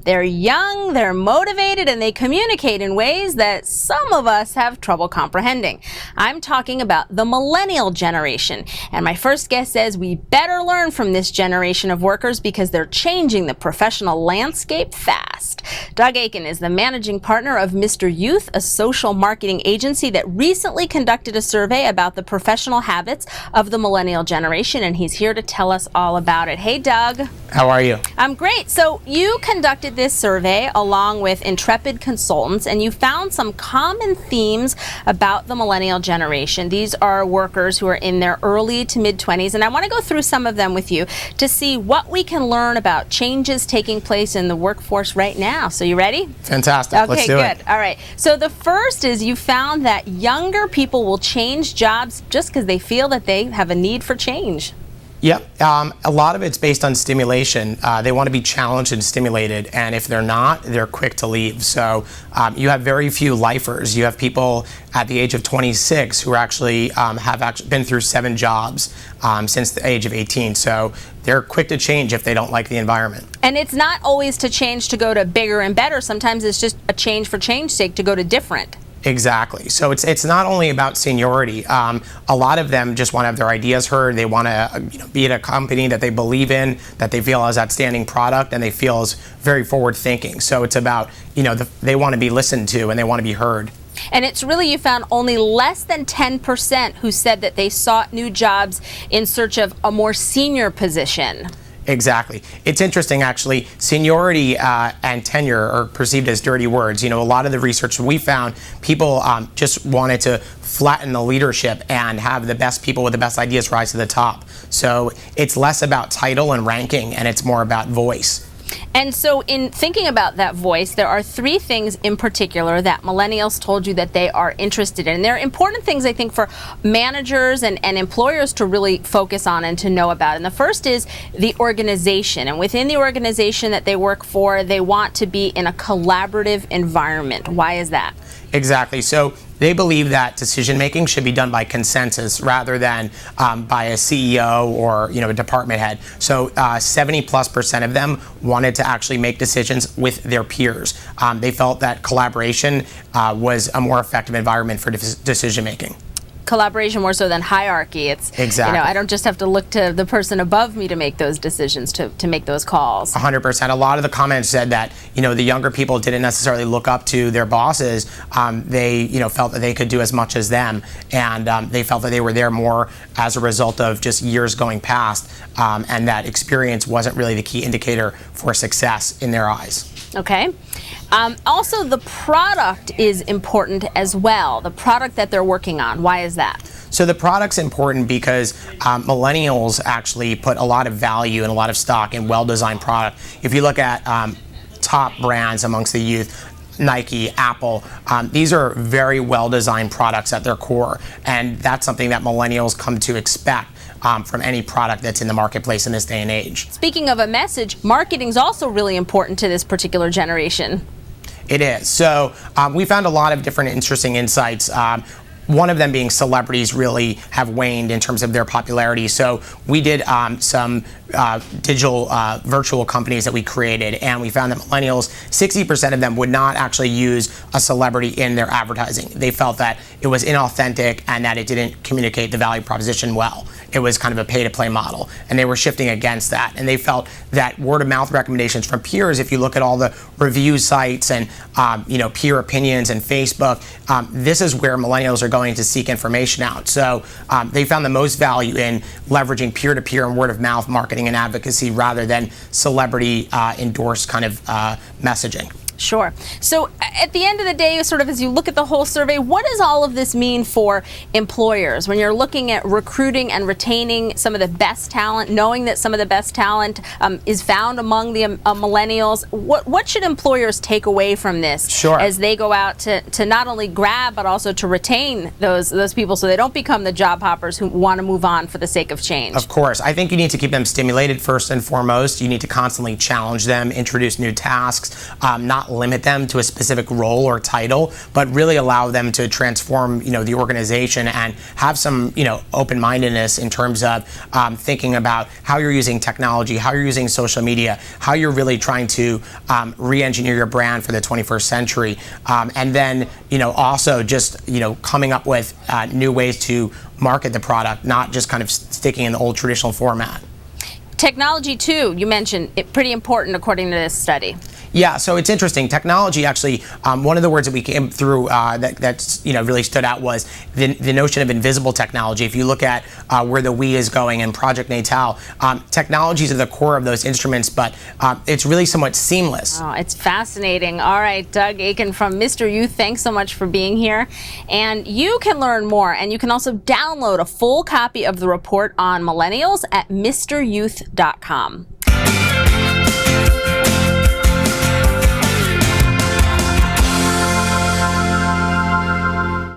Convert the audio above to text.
They're young, they're motivated, and they communicate in ways that some of us have trouble comprehending. I'm talking about the millennial generation. And my first guest says we better learn from this generation of workers because they're changing the professional landscape fast. Doug Akin is the managing partner of Mr. Youth, a social marketing agency that recently conducted a survey about the professional habits of the millennial generation, and he's here to tell us all about it. Hey, Doug. How are you? I'm great. So you conducted this survey along with intrepid consultants, and you found some common themes about the millennial generation. These are workers who are in their early to mid-20s, and I want to go through some of them with you to see what we can learn about changes taking place in the workforce right now. So you ready? Fantastic. Okay, Let's do good. it. All right. So the first is you found that younger people will change jobs just because they feel that they have a need for change. Yep. A lot of it's based on stimulation. They want to be challenged and stimulated, and if they're not, they're quick to leave. So you have very few lifers. You have people at the age of 26 who actually have been through 7 jobs since the age of 18. So they're quick to change if they don't like the environment. And it's not always to change to go to bigger and better. Sometimes it's just a change for change's sake to go to different. Exactly. So it's not only about seniority. A lot of them just want to have their ideas heard. They want to be at a company that they believe in, that they feel has outstanding product, and they feel is very forward thinking. So it's about, they want to be listened to and they want to be heard. And it's really, you found only less than 10% who said that they sought new jobs in search of a more senior position. Exactly. It's interesting, actually. Seniority and tenure are perceived as dirty words. A lot of the research we found, people just wanted to flatten the leadership and have the best people with the best ideas rise to the top. So it's less about title and ranking, and it's more about voice. And so in thinking about that voice, there are 3 things in particular that millennials told you that they are interested in. And they're important things, I think, for managers and employers to really focus on and to know about. And the first is the organization. And within the organization that they work for, they want to be in a collaborative environment. Why is that? Exactly. So they believe that decision making should be done by consensus rather than by a CEO or a department head. So 70+% of them wanted to actually make decisions with their peers. They felt that collaboration was a more effective environment for decision making. Collaboration more so than hierarchy. It's exactly. I don't just have to look to the person above me to make those decisions, to make those calls. 100%. A lot of the comments said that the younger people didn't necessarily look up to their bosses. They felt that they could do as much as them, and they felt that they were there more as a result of just years going past, and that experience wasn't really the key indicator for success in their eyes. Okay. Also, the product is important as well, the product that they're working on. Why is that? So the product's important because millennials actually put a lot of value and a lot of stock in well-designed product. If you look at top brands amongst the youth, Nike, Apple, these are very well-designed products at their core, and that's something that millennials come to expect from any product that's in the marketplace in this day and age. Speaking of a message, marketing's also really important to this particular generation. It is. So we found a lot of different interesting insights. One of them being celebrities really have waned in terms of their popularity. So we did some digital virtual companies that we created, and we found that millennials, 60% of them would not actually use a celebrity in their advertising. They felt that it was inauthentic and that it didn't communicate the value proposition well. It was kind of a pay-to-play model, and they were shifting against that. And they felt that word-of-mouth recommendations from peers, if you look at all the review sites and peer opinions and Facebook, this is where millennials are going to seek information out. So they found the most value in leveraging peer-to-peer and word-of-mouth marketing and advocacy rather than celebrity endorsed kind of messaging. Sure. So at the end of the day, sort of as you look at the whole survey, what does all of this mean for employers when you're looking at recruiting and retaining some of the best talent, knowing that some of the best talent is found among the millennials? What should employers take away from this Sure. as they go out to not only grab but also to retain those people so they don't become the job hoppers who want to move on for the sake of change? Of course. I think you need to keep them stimulated first and foremost. You need to constantly challenge them, introduce new tasks, not not limit them to a specific role or title, but really allow them to transform, the organization and have some, open-mindedness in terms of thinking about how you're using technology, how you're using social media, how you're really trying to re-engineer your brand for the 21st century, and then, also just, coming up with new ways to market the product, not just kind of sticking in the old traditional format. Technology, too, you mentioned, pretty important according to this study. Yeah, so it's interesting. Technology, actually, one of the words that we came through that's really stood out was the notion of invisible technology. If you look at where the Wii is going and Project Natal, technologies are the core of those instruments, but it's really somewhat seamless. Oh, it's fascinating. All right, Doug Akin from Mr. Youth, thanks so much for being here. And you can learn more, and you can also download a full copy of the report on millennials at mryouth.com.